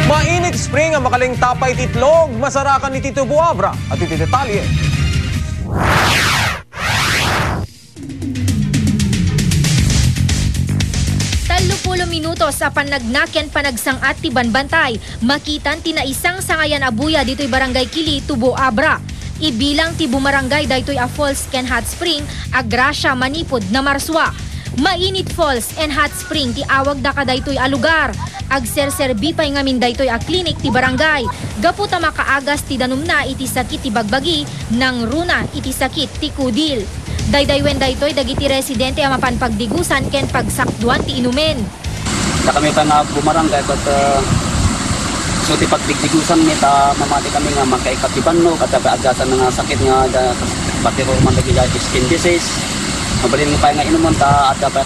Mainit Spring ang makalingta pa itlog, masarakan ni Tubo Abra at itidetalye. 30 minutos sa panagnakyan panagsangat ti banbantay, makitan tina isang sangayan abuya dito'y barangay Kili, Tubo Abra. Ibilang ti bumarangay daytoy a falls ken hot spring, agrasya manipod na marswa. Mainit Falls and Hot Spring ti awag da kadaytoy a lugar. Agserserbi pay ngamin daytoy a klinik ti barangay. Gaputa makaagas ti danumna iti sakit ti bagbagi, nang runa iti sakit ti kudil. Daydaywen daytoy dagiti residente a mapanpagdigusan ken pagsakduan ti inumen. Da kami pa nga bumarangay but so ti pagdigdigusan mi ta mamati kami nga makaikatiban no at agasan nga sakit nga batiro man dagi skin disease. Mabalin mo pa nga inuman ta at dapat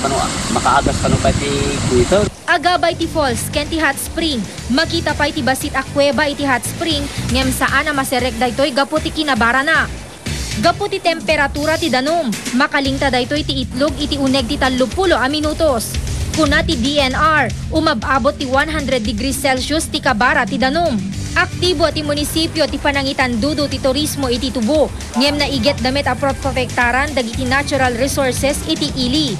makaagas kanu pa ti Twitter. Agabay ti falls ken ti hot spring. Makita pa iti basit a kuweba iti hot spring ngem saan na maserek daytoy gapu ti kinabara na. Gapu ti temperatura ti danum. Makalingta daytoy ti itlog iti uneg ti 30 a minutos. Kuna ti DNR, umababot ti 100 degrees Celsius ti kabara ti danum. Aktibo ti munisipyo ti panangitan dudo ti turismo iti Tubo. Ngem na iget damit a protektaran dagiti natural resources iti ili.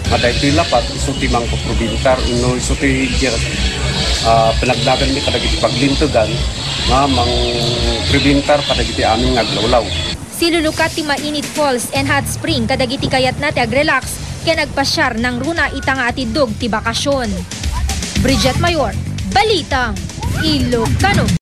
Maday ti lapat iso ti mangko probinsar no iso ti pinagdagan mi kadagiti paglintugan nga mang probinsar kadagiti aming aglawlaw. Silulukat ti Mainit Falls and Hot Spring kadagiti kayat na ti agrelax ken agpasyar ng runa itanga atidog ti bakasyon. Bridget Mayor, Balitang Ilokano.